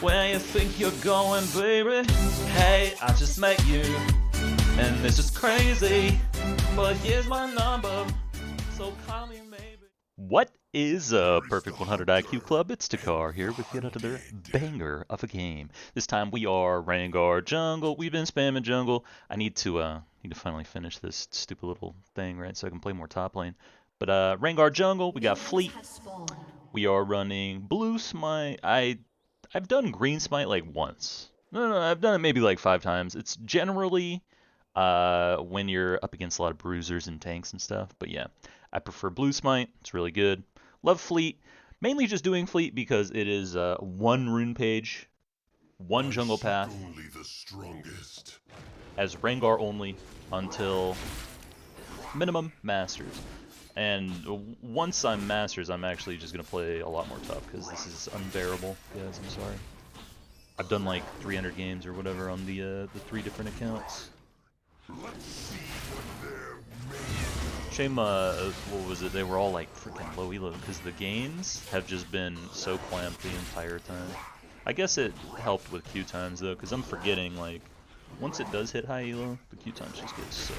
Where you think you're going, baby? Hey, I just met you, and this is crazy, but here's my number, so call me maybe. What is a Perfect 100 IQ Club? It's Dekar here with yet another banger of a game. This time we are Rengar jungle. We've been spamming jungle. I need to finally finish this stupid little thing, right, so I can play more top lane. But Rengar jungle, we got fleet. We are running blue smite. I've done green smite like once. No, I've done it maybe like 5 times. It's generally when you're up against a lot of bruisers and tanks and stuff. But yeah, I prefer blue smite. It's really good. Love fleet. Mainly just doing fleet because it is one rune page, one jungle path, only the strongest. as Rengar only until minimum masters. And once I'm masters, I'm actually just gonna play a lot more tough because this is unbearable, guys. I'm sorry. I've done like 300 games or whatever on the 3 different accounts. Shame, what was it? They were all like freaking low elo because the gains have just been so clamped the entire time. I guess it helped with queue times though, because I'm forgetting like once it does hit high elo, the queue times just get so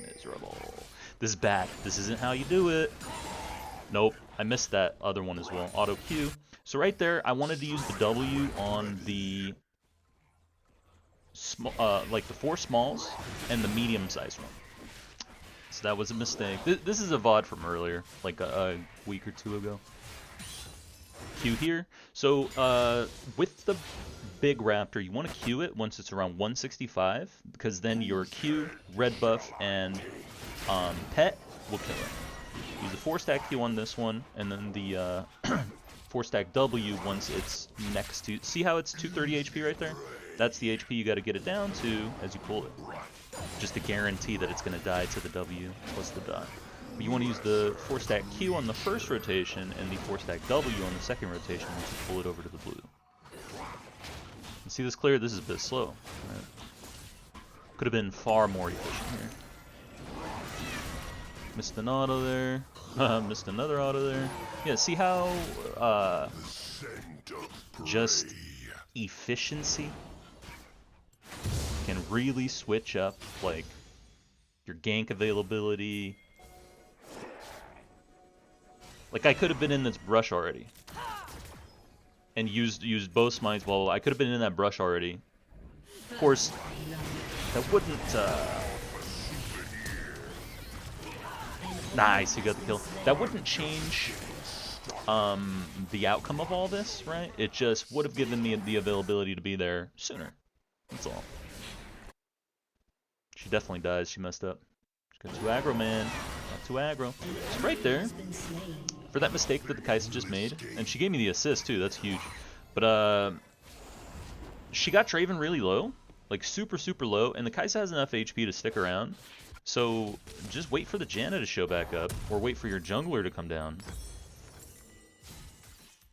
miserable. This is bad. This isn't how you do it. Nope, I missed that other one as well. Auto Q. So right there, I wanted to use the W on the like the 4 smalls and the medium-sized one. So that was a mistake. This is a VOD from earlier, like a week or 2 ago. Q here. So with the big raptor, you want to Q it once it's around 165, because then your Q, red buff, and pet will kill it. Use the 4-stack Q on this one, and then the 4-stack W once it's next to... See how it's 230 HP right there? That's the HP you got to get it down to as you pull it. Just to guarantee that it's going to die to the W plus the dot. But you want to use the 4-stack Q on the first rotation and the 4-stack W on the second rotation once you pull it over to the blue. You see this clear? This is a bit slow. Right? Could have been far more efficient here. Missed an auto there. Missed another auto there. Yeah, see how just efficiency can really switch up like your gank availability. Like I could have been in this brush already and used both smites. Well, I could have been in that brush already. Of course, that wouldn't. Nice, you got the kill. That wouldn't change the outcome of all this, right? It just would have given me the availability to be there sooner. That's all. She definitely dies. She messed up. She got too aggro, man. Not too aggro. So right there, for that mistake that the Kai'Sa just made, and she gave me the assist too. That's huge. But she got Draven really low, like super low, and the Kai'Sa has enough HP to stick around. So just wait for the Janna to show back up, or wait for your jungler to come down,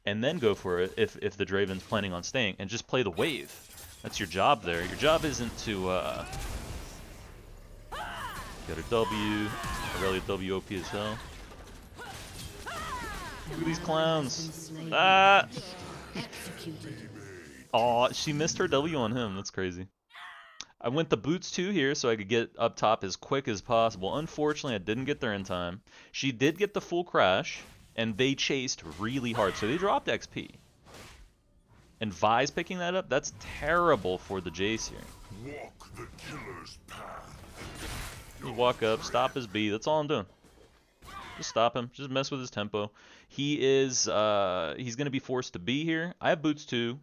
and then go for it if the Draven's planning on staying, and just play the wave. That's your job there. Your job isn't to get a W, really a W OP as hell. Look at these clowns. Ah! Aw, she missed her W on him. That's crazy. I went the boots too here so I could get up top as quick as possible. Unfortunately, I didn't get there in time. She did get the full crash, and they chased really hard, so they dropped XP. And Vi's picking that up? That's terrible for the Jace here. Walk the killer's path. Just walk up, stop his B. That's all I'm doing. Just stop him. Just mess with his tempo. He is, he's going to be forced to be here. I have boots too,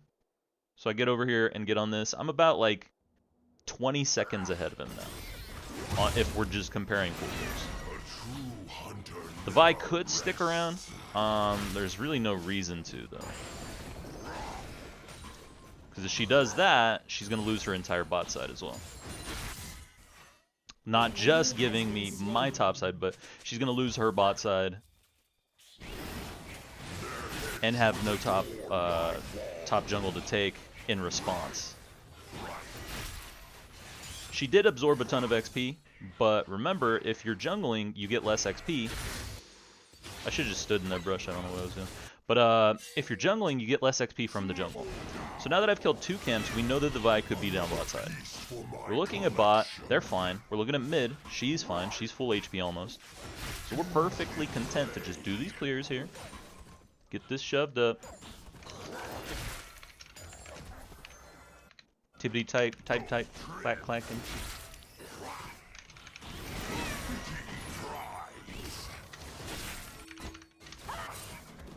so I get over here and get on this. I'm about like 20 seconds ahead of him now, if we're just comparing pools. The Vi could stick around. There's really no reason to, though. Because if she does that, she's going to lose her entire bot side as well. Not just giving me my top side, but she's going to lose her bot side and have no top jungle to take in response. She did absorb a ton of XP, but remember, if you're jungling, you get less XP. I should have just stood in that brush, I don't know what I was doing. But if you're jungling, you get less XP from the jungle. So now that I've killed 2 camps, we know that the Vi could be down bot side. We're looking at bot, they're fine. We're looking at mid, she's fine, she's full HP almost. So we're perfectly content to just do these clears here. Get this shoved up. Tibbity type, clack clacking.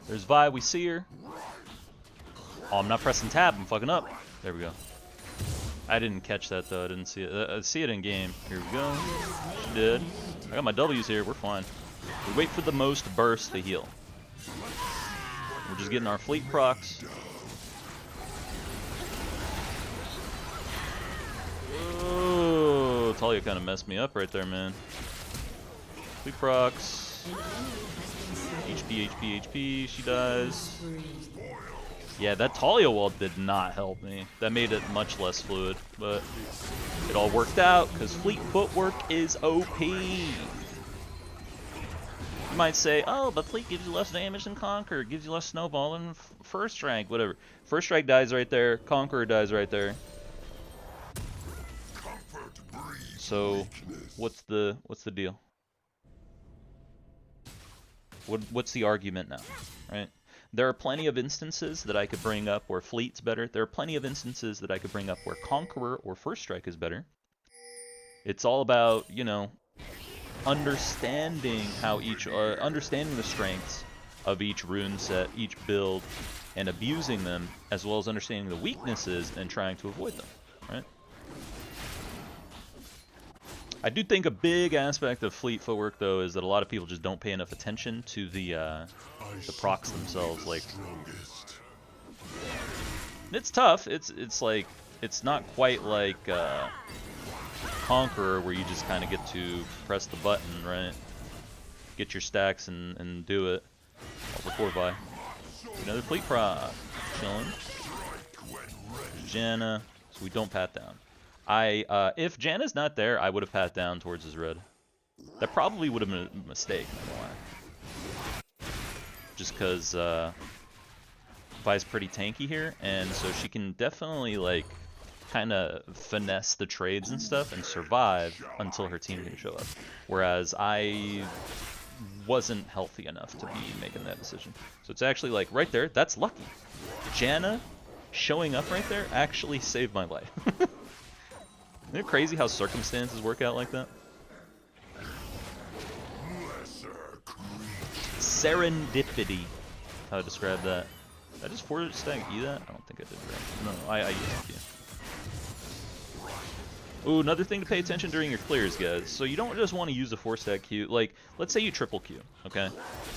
There's Vi, we see her. Oh, I'm not pressing tab, I'm fucking up. There we go. I didn't catch that though, I didn't see it. I see it in game. Here we go. She did. I got my W's here, we're fine. We wait for the most burst to heal. We're just getting our fleet procs. Oh, Talia kind of messed me up right there, man. Fleet procs. HP, HP, HP, she dies. Yeah, that Talia wall did not help me. That made it much less fluid, but it all worked out because fleet footwork is OP. You might say, oh, but fleet gives you less damage than Conqueror, gives you less snowball than first strike, whatever. First strike dies right there, Conqueror dies right there. So, what's the deal? What's the argument now, right? There are plenty of instances that I could bring up where Fleet's better. There are plenty of instances that I could bring up where Conqueror or First Strike is better. It's all about, you know, understanding how understanding the strengths of each rune set, each build, and abusing them, as well as understanding the weaknesses and trying to avoid them, right? I do think a big aspect of fleet footwork, though, is that a lot of people just don't pay enough attention to the procs themselves. Like, it's tough. It's like, it's not quite like Conqueror, where you just kind of get to press the button, right? Get your stacks and do it. All before Vi. Another fleet proc. Chilling. Janna, so we don't pat down. If Janna's not there, I would have pat down towards his red. That probably would have been a mistake, not gonna lie. Just because Vi's pretty tanky here, and so she can definitely, like, kind of finesse the trades and stuff and survive until her team can show up. Whereas I wasn't healthy enough to be making that decision. So it's actually, like, right there, that's lucky. Janna showing up right there actually saved my life. Isn't it crazy how circumstances work out like that? Serendipity. How to describe that. Did I just 4-stack E that? I don't think I did, right? No, I used Q. Ooh, another thing to pay attention during your clears, guys. So you don't just want to use a 4-stack Q. Like, let's say you triple Q, okay?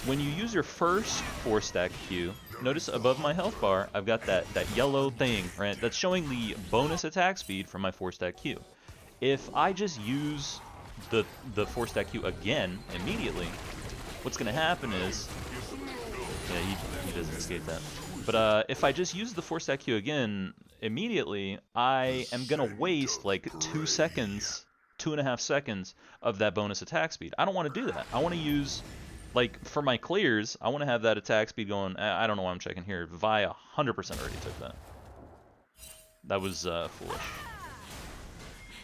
When you use your first 4-stack Q, notice above my health bar, I've got that yellow thing, right? That's showing the bonus attack speed from my 4-stack Q. If I just use the 4-stack Q again immediately, what's going to happen is... Yeah, he doesn't escape that. But if I just use the 4-stack Q again immediately, I am going to waste like 2 seconds, 2.5 seconds of that bonus attack speed. I don't want to do that. I want to use, like, for my clears, I want to have that attack speed going. I don't know why I'm checking here. Vi 100% already took that. That was foolish.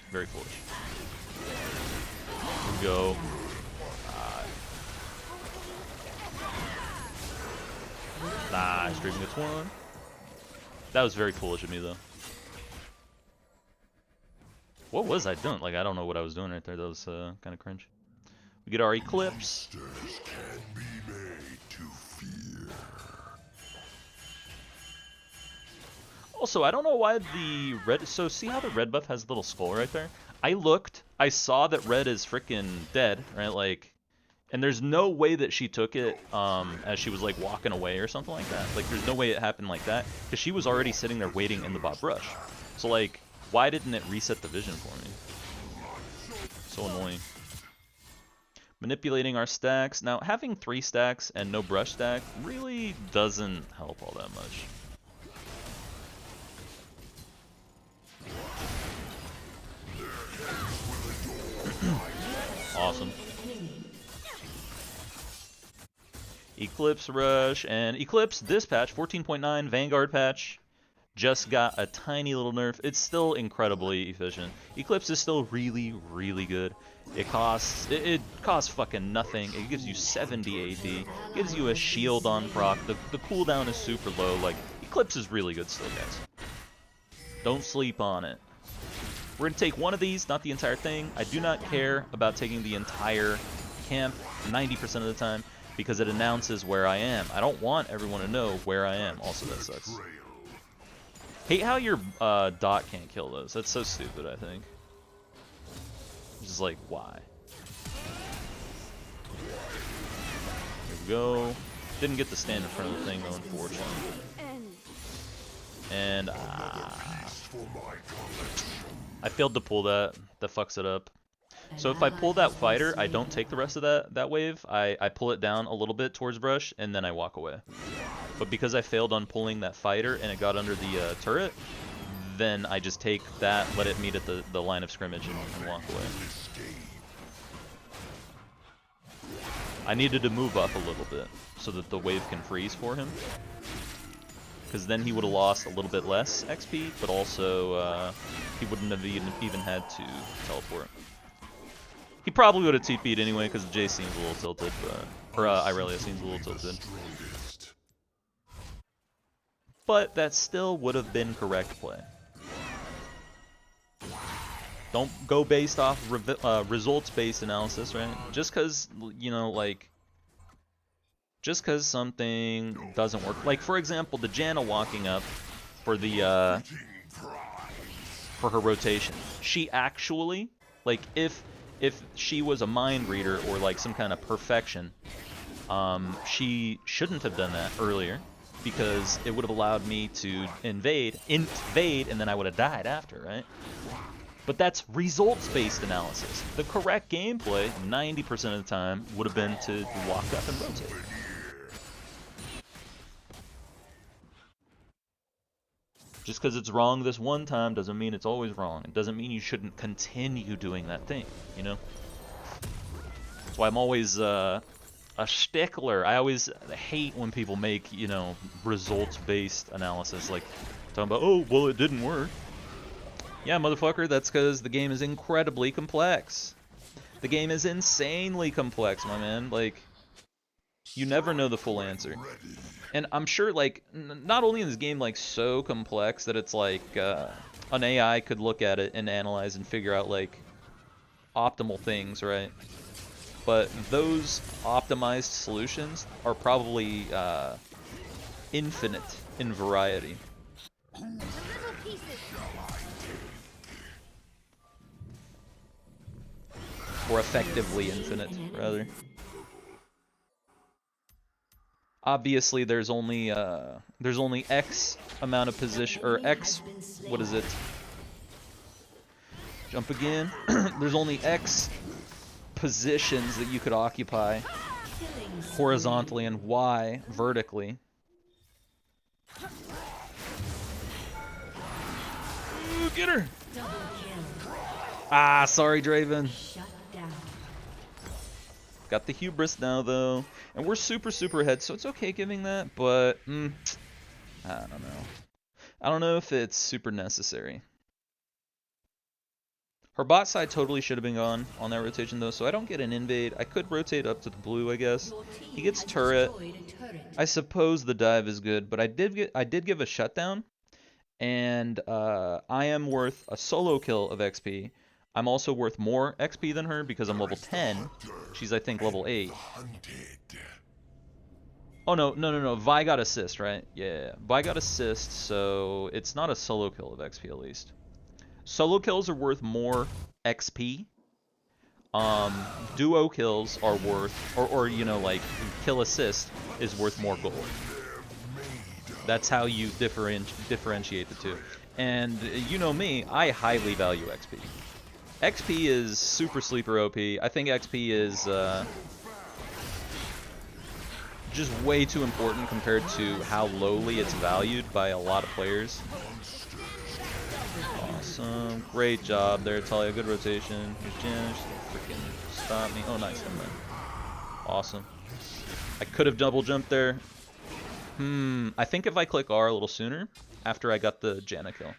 Very foolish. Here we go. Nice, streaming gets one. That was very foolish of me, though. What was I doing? Like, I don't know what I was doing right there. That was kind of cringe. We get our Eclipse. Also, I don't know why the red... So, see how the red buff has a little skull right there? I looked. I saw that red is freaking dead, right? Like... And there's no way that she took it as she was, like, walking away or something like that. Like, there's no way it happened like that. Because she was already sitting there waiting in the bot brush. So, like, why didn't it reset the vision for me? So annoying. Manipulating our stacks. Now, having 3 stacks and no brush stack really doesn't help all that much. Awesome. Eclipse Rush, and Eclipse, this patch, 14.9, Vanguard patch. just got a tiny little nerf. It's still incredibly efficient. Eclipse is still really, really good. It costs fucking nothing. It gives you 70 AD. Gives you a shield on proc. The cooldown is super low. Like, Eclipse is really good still, guys. Don't sleep on it. We're gonna take one of these, not the entire thing. I do not care about taking the entire camp 90% of the time because it announces where I am. I don't want everyone to know where I am. Also, that sucks. Hate how your dot can't kill those. That's so stupid, I think. Just like, why? Here we go. Didn't get to stand in front of the thing, though, unfortunately. And, I failed to pull that. That fucks it up. So if I pull that fighter, I don't take the rest of that wave. I pull it down a little bit towards brush, and then I walk away. But because I failed on pulling that fighter and it got under the turret, then I just take that, let it meet at the line of scrimmage, and walk away. I needed to move up a little bit so that the wave can freeze for him. Because then he would have lost a little bit less XP, but also he wouldn't have even had to teleport. He probably would have TP'd anyway because Jay seems a little tilted, or Irelia seems a little tilted. But that still would have been correct play. Don't go based off results-based analysis, right? Just because, you know, like, just because something doesn't work. Like, for example, the Janna walking up for the for her rotation. She actually, like, if she was a mind reader or like some kind of perfection, she shouldn't have done that earlier because it would have allowed me to invade, and then I would have died after, right? But that's results-based analysis. The correct gameplay, 90% of the time, would have been to walk up and rotate. Just because it's wrong this one time doesn't mean it's always wrong. It doesn't mean you shouldn't continue doing that thing, you know? That's why I'm always a stickler. I always hate when people make, you know, results-based analysis. Like, talking about, oh, well, it didn't work. Yeah, motherfucker, that's because the game is incredibly complex. The game is insanely complex, my man. Like, you never know the full answer. And I'm sure, like, not only is this game, like, so complex that it's like, an AI could look at it and analyze and figure out, like, optimal things, right? But those optimized solutions are probably, infinite in variety. Or effectively infinite, rather. Obviously, there's only X amount of position, or X, what is it? Jump again. There's only X positions that you could occupy horizontally and Y vertically. Ooh, get her! Ah, sorry, Draven. Got the hubris now, though. And we're super, super ahead, so it's okay giving that, but, I don't know. I don't know if it's super necessary. Her bot side totally should have been gone on that rotation, though, so I don't get an invade. I could rotate up to the blue, I guess. He gets turret. I suppose the dive is good, but I did give a shutdown, and I am worth a solo kill of XP. I'm also worth more XP than her because I'm level 10. She's, I think, level 8. Oh, no. Vi got assist, right? Yeah. Vi got assist, so it's not a solo kill of XP, at least. Solo kills are worth more XP. Duo kills are worth, or you know, like, kill assist is worth more gold. That's how you differentiate the two. And you know me, I highly value XP. XP is super sleeper OP. I think XP is just way too important compared to how lowly it's valued by a lot of players. Awesome. Great job there, Talia. Good rotation. Here's Jen. She's gonna freaking stop me. Oh, nice. Never mind. Awesome. I could have double jumped there. I think if I click R a little sooner, after I got the Janna kill.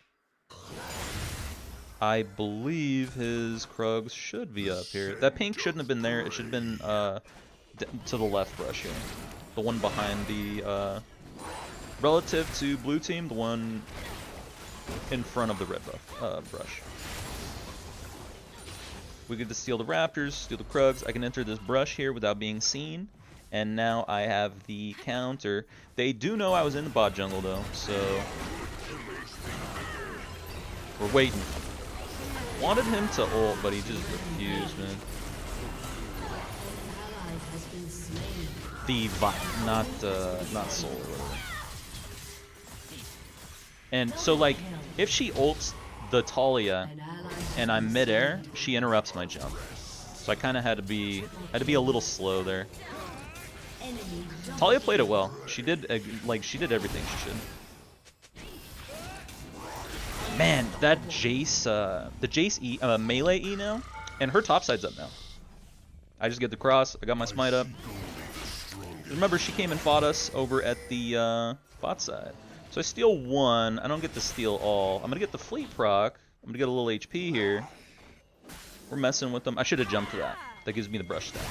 I believe his Krugs should be up here. That pink shouldn't have been there. It should have been to the left brush here. The one behind the, relative to blue team, the one in front of the red buff, brush. We get to steal the Raptors, steal the Krugs. I can enter this brush here without being seen. And now I have the counter. They do know I was in the bot jungle though, so we're waiting. Wanted him to ult, but he just refused, man. The not soul or whatever. And so like, if she ults the Talia and I'm midair, she interrupts my jump. So I kind of had to be a little slow there. Talia played it well. She did she did everything she should. Man, that Jace, the Jace E, melee E now, and her topside's up now. I just get the cross. I got my smite up. Remember, she came and fought us over at the bot side. So I steal one. I don't get to steal all. I'm gonna get the fleet proc. I'm gonna get a little HP here. We're messing with them. I should have jumped to that. That gives me the brush stack.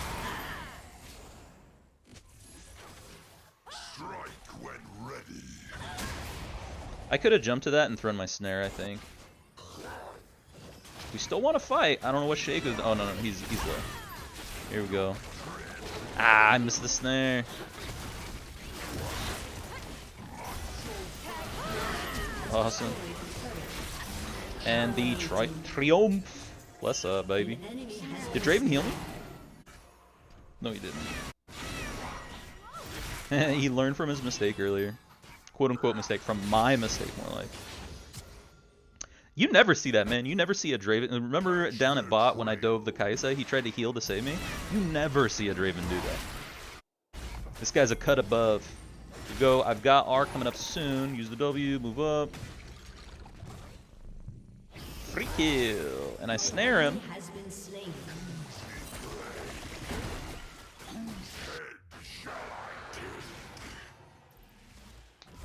I could have jumped to that and thrown my snare, I think. We still want to fight. I don't know what Shake is. Oh, no, he's low. Here we go. Ah, I missed the snare. Awesome. And the Triumph. Bless up, baby. Did Draven heal me? No, he didn't. He learned from his mistake earlier. Quote-unquote mistake, from my mistake, more like. You never see that, man. You never see a Draven. Remember down at bot when I dove the Kaisa, he tried to heal to save me? You never see a Draven do that. This guy's a cut above. We go. I've got R coming up soon. Use the W, move up. Free kill. And I snare him.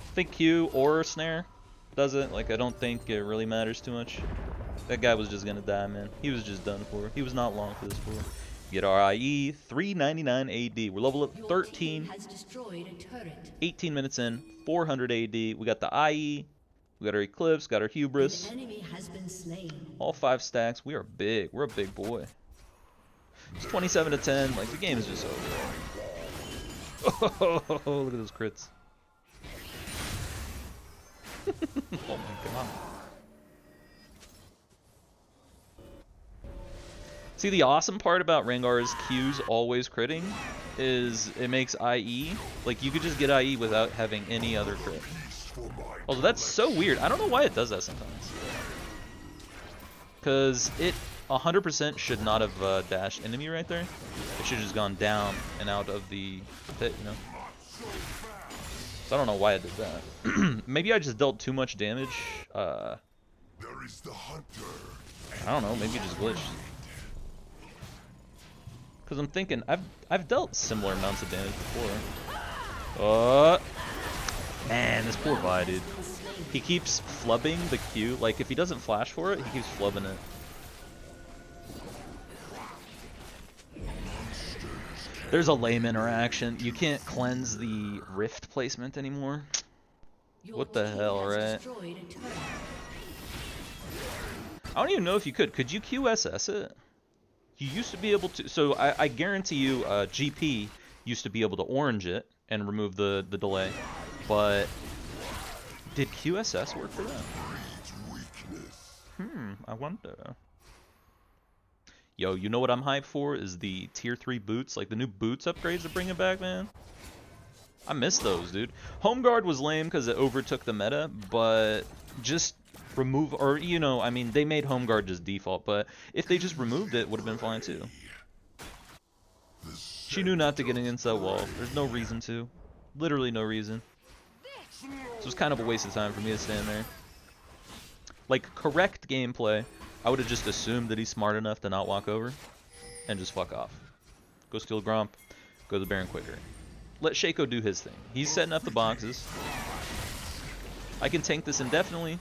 I think Q or snare does it. Like, I don't think it really matters too much. That guy was just gonna die, man. He was just done for. He was not long for this for. Get our IE, 399 AD. We're level up 13. 18 minutes in, 400 AD. We got the IE, we got our Eclipse, got our Hubris. All 5 stacks. We are big. We're a big boy. It's 27 to 10. Like, the game is just over. Oh, look at those crits. Oh my god. See, the awesome part about Rengar's Q's always critting is it makes IE, like you could just get IE without having any other crit. Although that's so weird. I don't know why it does that sometimes. Because it 100% should not have dashed enemy right there. It should have just gone down and out of the pit, you know? So I don't know why I did that. Maybe I just dealt too much damage. I don't know. Maybe it just glitched. Because I'm thinking I've dealt similar amounts of damage before. Man, this poor Vi, dude. He keeps flubbing the Q. Like if he doesn't flash for it, he keeps flubbing it. There's a lame interaction. You can't cleanse the rift placement anymore. What the hell, right? I don't even know if you could. Could you QSS it? You used to be able to. So I guarantee you GP used to be able to orange it and remove the delay. But did QSS work for that? I wonder. Yo, you know what I'm hyped for is the tier 3 boots, like the new boots upgrades that bring it back, man. I miss those, dude. Home Guard was lame because it overtook the meta, but just remove, or you know, I mean, they made Home Guard just default, but if they just removed it, would have been fine too. She knew not to get against that wall. There's no reason to. Literally no reason. So it's kind of a waste of time for me to stand there. Like, correct gameplay, I would have just assumed that he's smart enough to not walk over and just fuck off. Go steal Gromp, go to the Baron quicker. Let Shaco do his thing. He's setting up the boxes. I can tank this indefinitely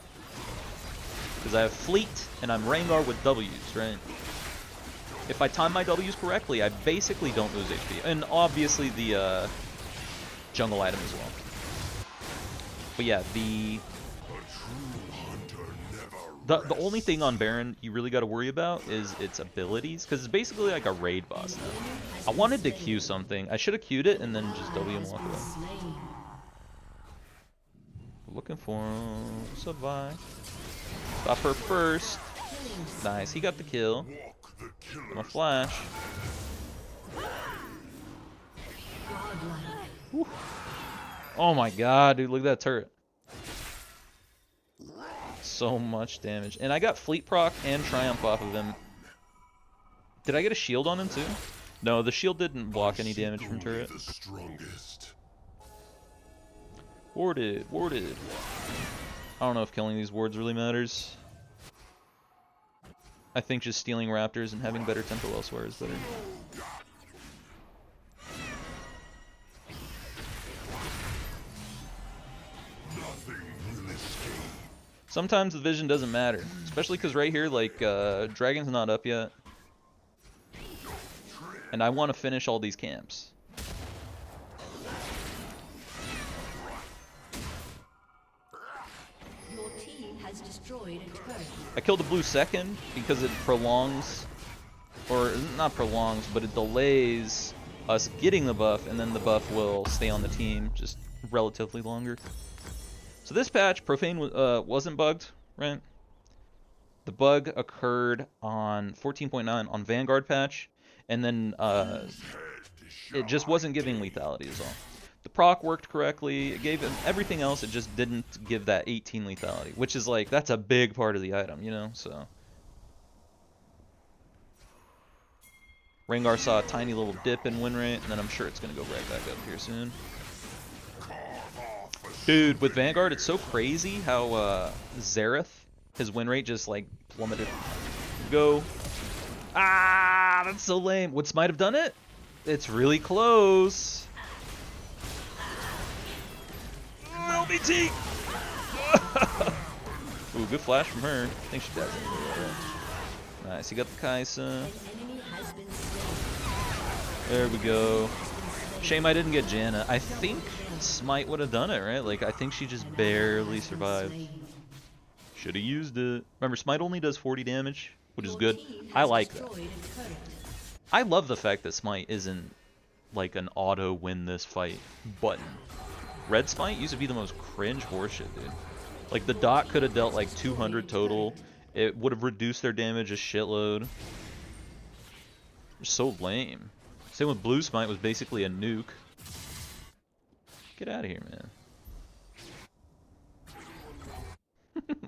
because I have fleet and I'm Rengar with W's, right? If I time my W's correctly, I basically don't lose HP. And obviously the jungle item as well. But yeah, the only thing on Baron you really got to worry about is its abilities, because it's basically like a raid boss now. I wanted to Q something. I should have Q'd it and then just W and walk away. Looking for him. What's up, Vi? Stop her first. Nice, he got the kill. I'm gonna flash. Whew. Oh my god, dude, look at that turret. So much damage. And I got Fleet Proc and Triumph off of him. Did I get a shield on him too? No, the shield didn't block any damage from turret. Warded, warded. I don't know if killing these wards really matters. I think just stealing raptors and having better tempo elsewhere is better. Sometimes the vision doesn't matter, especially because right here, like, Dragon's not up yet. And I want to finish all these camps. Your team has destroyed a turret. I killed the blue second because it prolongs, or not prolongs, but it delays us getting the buff, and then the buff will stay on the team just relatively longer. So this patch, Profane wasn't bugged, right? The bug occurred on 14.9 on Vanguard patch, and then it just wasn't giving lethality is all. The proc worked correctly, it gave him everything else, it just didn't give that 18 lethality, which is like, that's a big part of the item, you know, so. Rengar saw a tiny little dip in win rate, and then I'm sure it's going to go right back up here soon. Dude, with Vanguard, it's so crazy how Xerath, his win rate just like plummeted. Go. Ah, that's so lame. Would Smite have done it? It's really close. LBT! Ooh, good flash from her. I think she does it. Nice, you got the Kaisa. There we go. Shame I didn't get Janna. I think Smite would have done it, right? Like, I think she just barely survived. Should have used it. Remember, Smite only does 40 damage, which is good. I like that. I love the fact that Smite isn't like an auto win this fight button. Red Smite used to be the most cringe horseshit, dude. Like, the dot could have dealt like 200 total. It would have reduced their damage a shitload. They're so lame. Same with Blue Smite, was basically a nuke. Get out of here, man.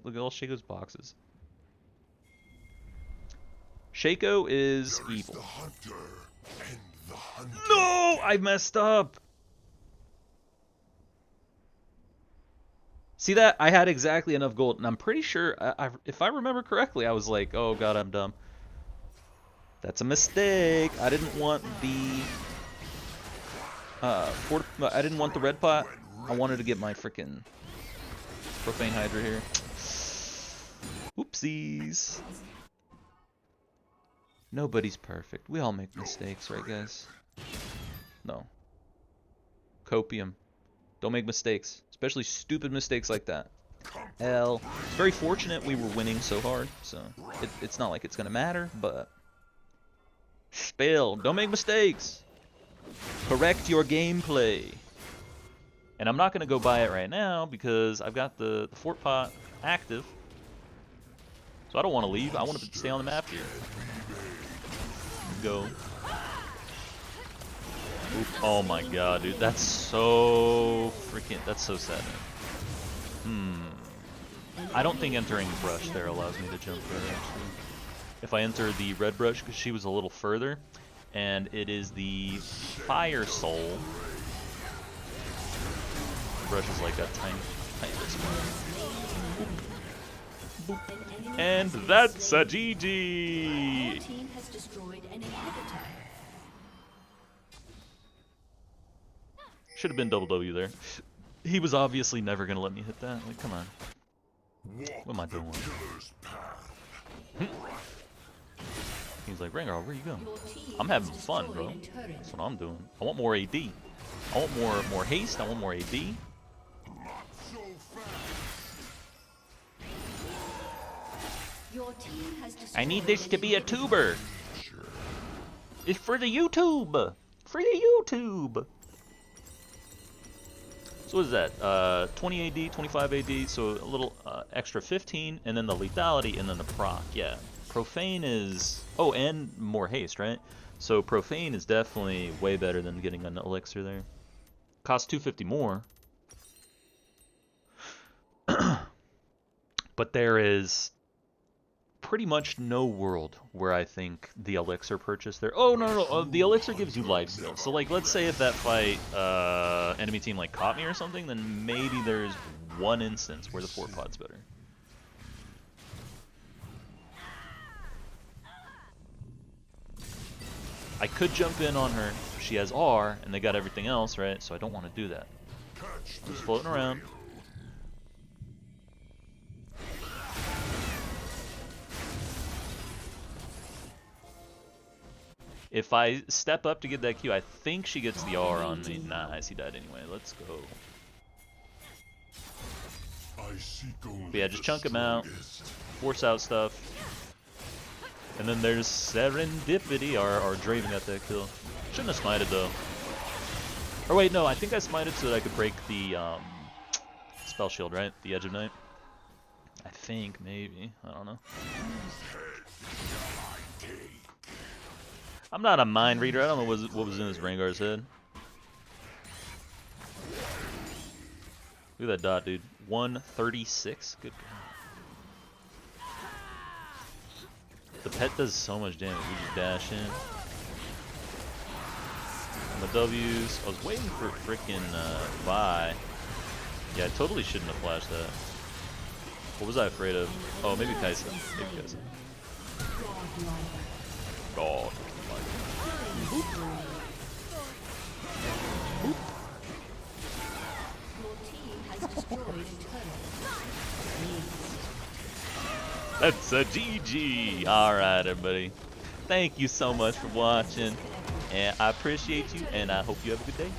Look at all Shaco's boxes. Shaco is evil. No! I messed up! See that? I had exactly enough gold, and I'm pretty sure, if I remember correctly, I was like, oh god, I'm dumb. That's a mistake. I didn't want the I didn't want the red pot. I wanted to get my freaking Profane Hydra here. Oopsies. Nobody's perfect. We all make mistakes, right, guys? No. Copium. Don't make mistakes, especially stupid mistakes like that. It's very fortunate we were winning so hard, so it's not like it's gonna matter, but Spill. Don't make mistakes. Correct your gameplay. And I'm not going to go buy it right now because I've got the fort pot active. So I don't want to leave. I want to stay on the map here. Go. Oop. Oh my god, dude. That's so freaking... That's so sad, man. I don't think entering brush there allows me to jump there, actually. If I enter the red brush, because she was a little further, and it is the Fire Soul. The brush is like a tiny bit smaller. And that's a GG! Should have been double W there. He was obviously never gonna let me hit that. Like, come on. Walk What am I the doing? killer's path. He's like, Rengar, where you going? Your team I'm has having fun, destroyed bro. a turret. That's what I'm doing. I want more AD. I want more haste. I want more AD. Not so fast. Your team has destroyed I need this to be a inhibitor. tuber. It's for the YouTube. For the YouTube. So what is that? 20 AD, 25 AD, so a little extra 15, and then the lethality, and then the proc. Yeah. Profane is... Oh, and more haste, right? So Profane is definitely way better than getting an elixir there. Costs 250 more. But there is pretty much no world where I think the elixir purchase there. Oh, no. The elixir gives you life steal. So, like, let's say if that fight, enemy team, like, caught me or something, then maybe there's one instance where the 4-pod's better. I could jump in on her. She has R, and they got everything else, right? So I don't want to do that. I'm just floating around. If I step up to get that Q, I think she gets the R on me. Nah, I see that anyway. Let's go. But yeah, just chunk him out. Force out stuff. And then there's Serendipity. Our Draven got that kill. Shouldn't have smited though. Or wait, no, I think I smited so that I could break the spell shield, right? The Edge of Night. I think, maybe. I don't know. I'm not a mind reader. I don't know what was in this Rengar's head. Look at that dot, dude. 136. Good God. The pet does so much damage. We just dash in. And the W's. I was waiting for freaking Vi. Yeah, I totally shouldn't have flashed that. What was I afraid of? Oh, maybe Kaisa. Maybe Kaisa. God. Boop. Boop. Your team has destroyed a turret. That's a GG. Alright, everybody. Thank you so much for watching. And I appreciate you, and I hope you have a good day.